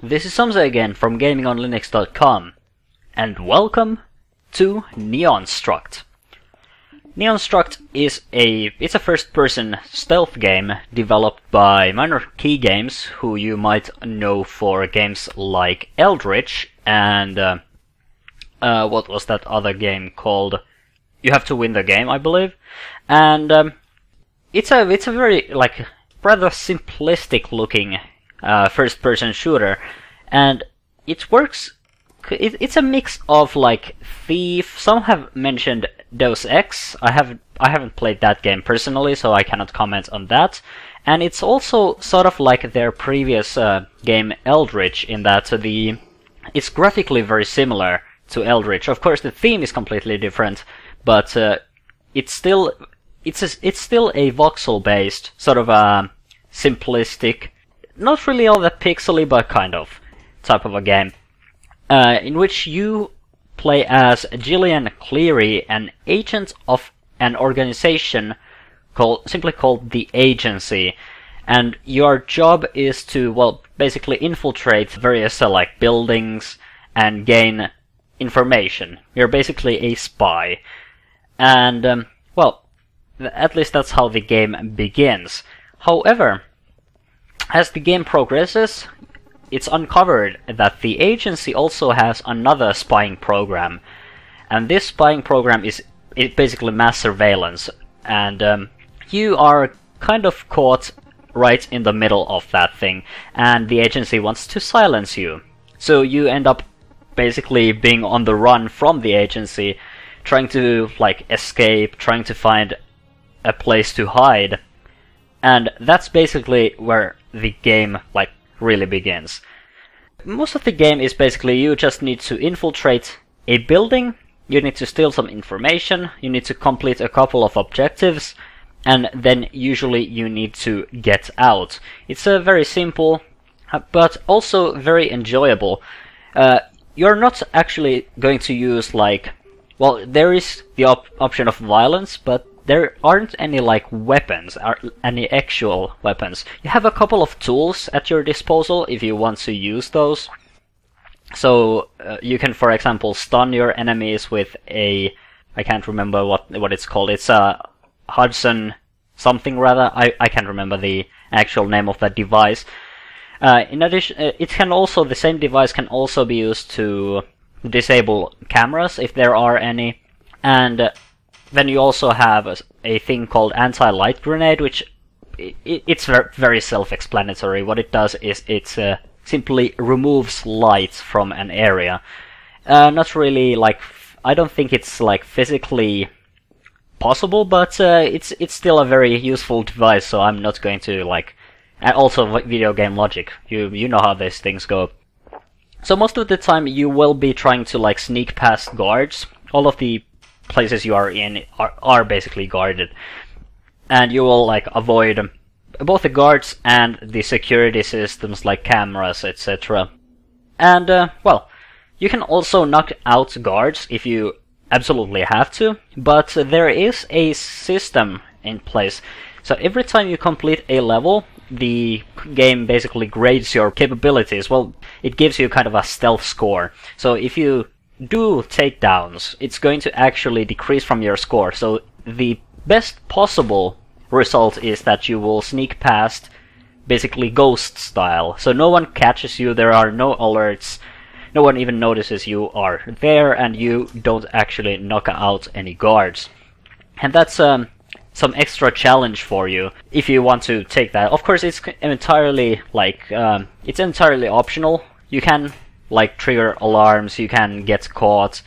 this is Samsa again from GamingOnLinux.com, and welcome to Struct. Struct is a first-person stealth game developed by Minor Key Games, who you might know for games like Eldritch and what was that other game called? You Have to Win the Game, I believe. And it's a very rather simplistic looking first-person shooter, and it works. It's a mix of like Thief. Some have mentioned Deus Ex. I haven't played that game personally, so I cannot comment on that. And it's also sort of like their previous game Eldritch, in that it's graphically very similar to Eldritch. Of course, the theme is completely different, but it's still a voxel-based sort of a simplistic, not really all that pixely, but kind of type of a game, in which you play as Gillian Cleary, an agent of an organization simply called the Agency, and your job is to, well, basically infiltrate various buildings and gain information. You're basically a spy, and well, at least that's how the game begins. However, as the game progresses, it's uncovered that the Agency also has another spying program, and this spying program is basically mass surveillance, and you are kind of caught right in the middle of that thing, and the Agency wants to silence you. So you end up basically being on the run from the Agency, trying to escape, trying to find a place to hide, and that's basically where the game really begins. Most of the game is basically you just need to infiltrate a building, you need to steal some information, you need to complete a couple of objectives, and then usually you need to get out. It's a very simple, but also very enjoyable. You're not actually going to use well, there is the option of violence, but there aren't any weapons, or any actual weapons. You have a couple of tools at your disposal if you want to use those. So you can, for example, stun your enemies with I can't remember what it's called. It's a Hudson something rather. I can't remember the actual name of that device. In addition, the same device can also be used to disable cameras if there are any, and then you also have a thing called anti-light grenade, which it's very self-explanatory. What it does is it simply removes light from an area. Not really I don't think it's physically possible, but it's still a very useful device. So I'm not going to and also video game logic. You know how these things go. So most of the time you will be trying to sneak past guards. All of the places you are in are basically guarded, and you will avoid both the guards and the security systems like cameras, etc. And well, you can also knock out guards if you absolutely have to, but there is a system in place. So every time you complete a level, the game basically grades your capabilities. Well, it gives you kind of a stealth score. So if you do takedowns, it's going to actually decrease from your score. So the best possible result is that you will sneak past basically ghost style. So no one catches you, there are no alerts, no one even notices you are there, and you don't actually knock out any guards. And that's some extra challenge for you if you want to take that. Of course, it's entirely it's entirely optional. You can trigger alarms, you can get caught,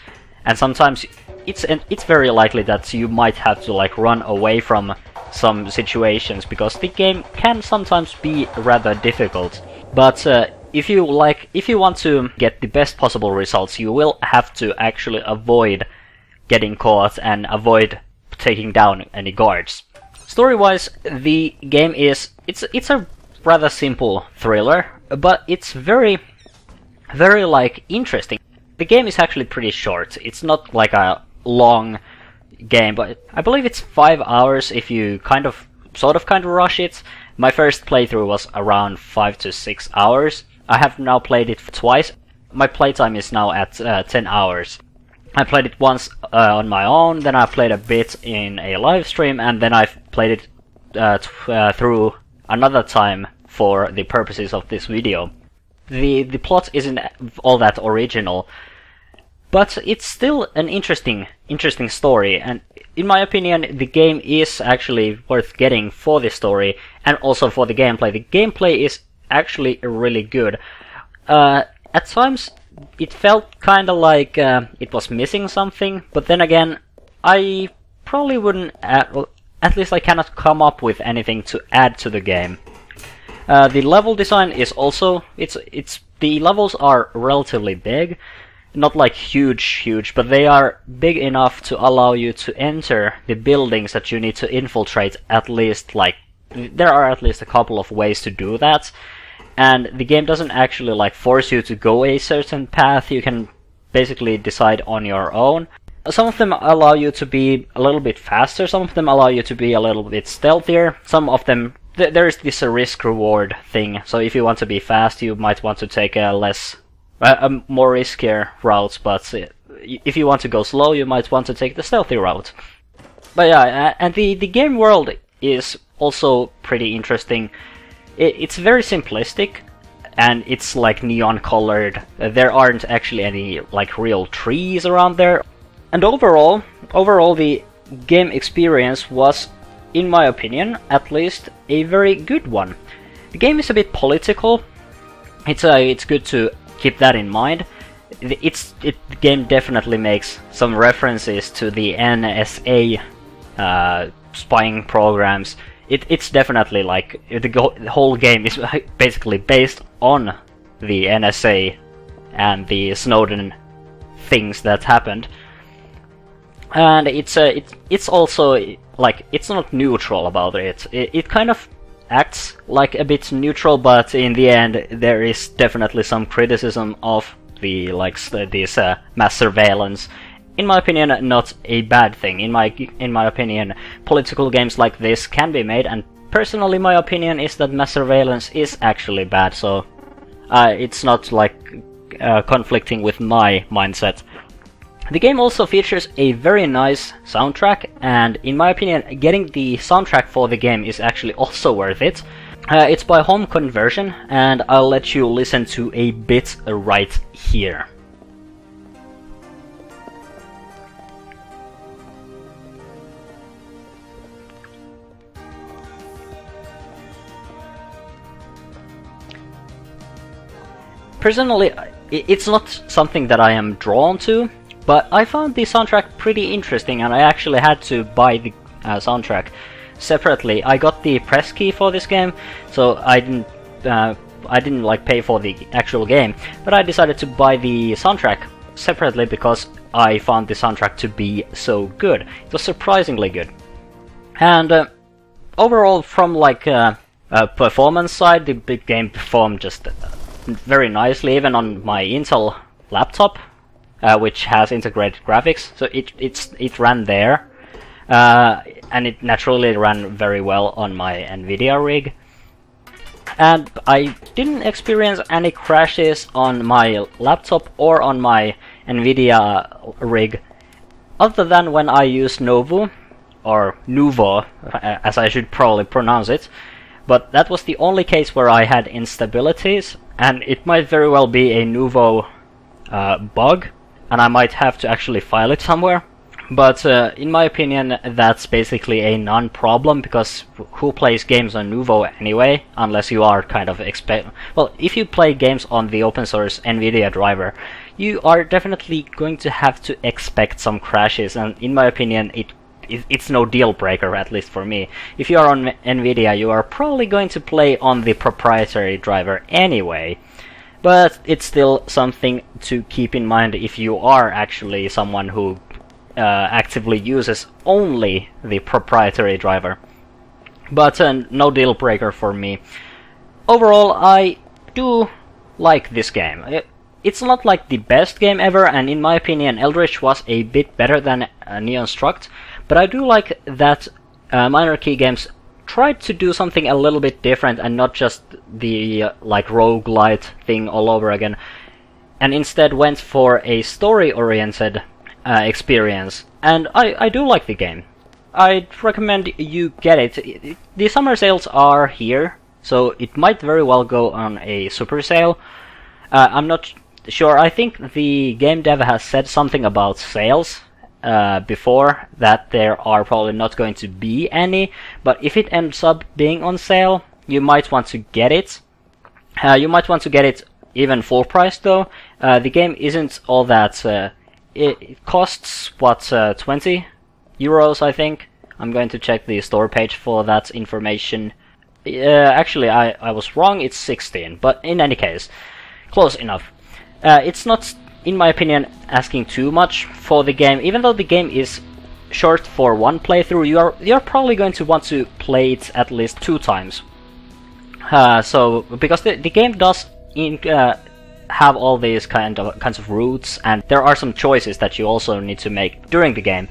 and sometimes it's very likely that you might have to run away from some situations, because the game can sometimes be rather difficult. But if you want to get the best possible results, you will have to actually avoid getting caught and avoid taking down any guards. Story-wise, the game it's a rather simple thriller, but it's very interesting. The game is actually pretty short. It's not a long game, but I believe it's 5 hours if you kind of rush it. My first playthrough was around 5 to 6 hours. I have now played it twice. My playtime is now at 10 hours. I played it once on my own, then I played a bit in a live stream, and then I've played it through another time for the purposes of this video. The plot isn't all that original, but it's still an interesting story, and in my opinion the game is actually worth getting for the story and also for the gameplay. The gameplay is actually really good. At times it felt kinda like it was missing something, but then again, I probably wouldn't at least I cannot come up with anything to add to the game. The level design is also, the levels are relatively big, not like huge, but they are big enough to allow you to enter the buildings that you need to infiltrate. At least, like, there are at least a couple of ways to do that. And the game doesn't actually like force you to go a certain path. You can basically decide on your own. Some of them allow you to be a little bit faster, some of them allow you to be a little bit stealthier, some of them there's this risk-reward thing. So if you want to be fast, you might want to take a more riskier route, but if you want to go slow, you might want to take the stealthy route. But yeah, and the game world is also pretty interesting. It's very simplistic, and it's like neon colored. There aren't actually any like real trees around there. And overall the game experience was, in my opinion, at least, a very good one. The game is a bit political. It's good to keep that in mind. The game definitely makes some references to the NSA spying programs. It's definitely like the whole game is basically based on the NSA and the Snowden things that happened. And it's also like, it's not neutral about it. It kind of acts like a bit neutral, but in the end there is definitely some criticism of the this mass surveillance. In my opinion, not a bad thing. In my opinion, political games like this can be made, and personally my opinion is that mass surveillance is actually bad, so it's not like conflicting with my mindset. The game also features a very nice soundtrack, and in my opinion, getting the soundtrack for the game is actually also worth it. It's by home conversion, and I'll let you listen to a bit right here. Personally, it's not something that I am drawn to, but I found the soundtrack pretty interesting, and I actually had to buy the soundtrack separately. I got the press key for this game, so I didn't like pay for the actual game, but I decided to buy the soundtrack separately because I found the soundtrack to be so good. It was surprisingly good. And overall, from like a performance side, the big game performed just very nicely, even on my Intel laptop, which has integrated graphics. So it ran there, and it naturally ran very well on my NVIDIA rig. And I didn't experience any crashes on my laptop or on my NVIDIA rig, other than when I used Novo, or Nuvo, as I should probably pronounce it. But that was the only case where I had instabilities, and it might very well be a Nuvo bug, and I might have to actually file it somewhere. But in my opinion, that's basically a non-problem, because who plays games on Nuvo anyway, unless you are kind of well, if you play games on the open source NVIDIA driver, you are definitely going to have to expect some crashes, and in my opinion, it's no deal breaker, at least for me. If you are on NVIDIA, you are probably going to play on the proprietary driver anyway. But it's still something to keep in mind if you are actually someone who actively uses only the proprietary driver. But no deal breaker for me. Overall, I do like this game. It's not like the best game ever, and in my opinion, Eldritch was a bit better than Neon Struct. But I do like that Minor Key Games tried to do something a little bit different and not just the like roguelite thing all over again, and instead went for a story-oriented experience. And I do like the game. I'd recommend you get it. The summer sales are here, so it might very well go on a super sale. I'm not sure. I think the game dev has said something about sales before, that there are probably not going to be any, but if it ends up being on sale, you might want to get it. You might want to get it even full price though. The game isn't all that... it costs, what, 20 euros, I think. I'm going to check the store page for that information. Actually, I was wrong, it's 16, but in any case, close enough. It's not, in my opinion, asking too much for the game. Even though the game is short for one playthrough, you're probably going to want to play it at least 2 times. So because the game does have all these kinds of routes, and there are some choices that you also need to make during the game.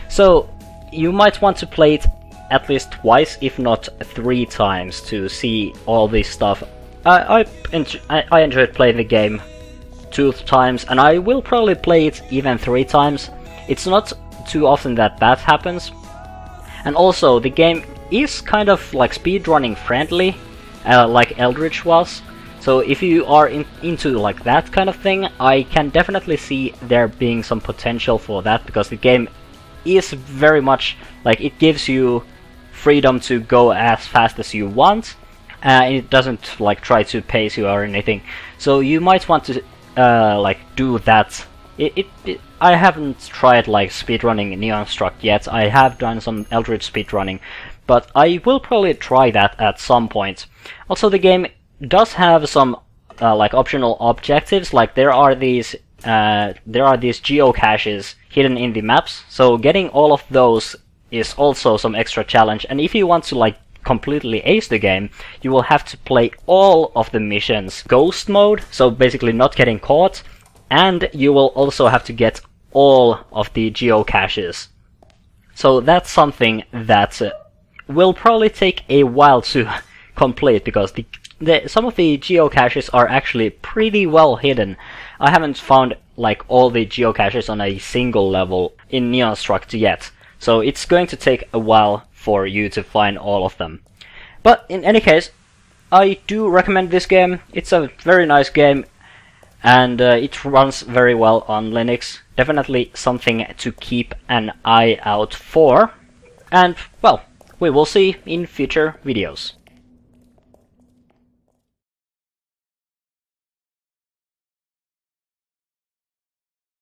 So you might want to play it at least twice, if not 3 times, to see all this stuff. I enjoyed playing the game 2 times, and I will probably play it even 3 times. It's not too often that happens. And also, the game is kind of like speedrunning friendly, like Eldritch was. So if you are into like that kind of thing, I can definitely see there being some potential for that, because the game is very much like, it gives you freedom to go as fast as you want. It doesn't like try to pace you or anything. So you might want to like do that. I haven't tried like speedrunning Neon Struct yet. I have done some Eldritch speedrunning, but I will probably try that at some point. Also, the game does have some like optional objectives. Like there are these geocaches hidden in the maps. So getting all of those is also some extra challenge. And if you want to like completely ace the game, you will have to play all of the missions ghost mode, so basically not getting caught, and you will also have to get all of the geocaches. So that's something that will probably take a while to complete, because some of the geocaches are actually pretty well hidden. I haven't found like all the geocaches on a single level in Neon Struct yet, so it's going to take a while for you to find all of them. But in any case, I do recommend this game. It's a very nice game, and it runs very well on Linux. Definitely something to keep an eye out for. And, well, we will see in future videos.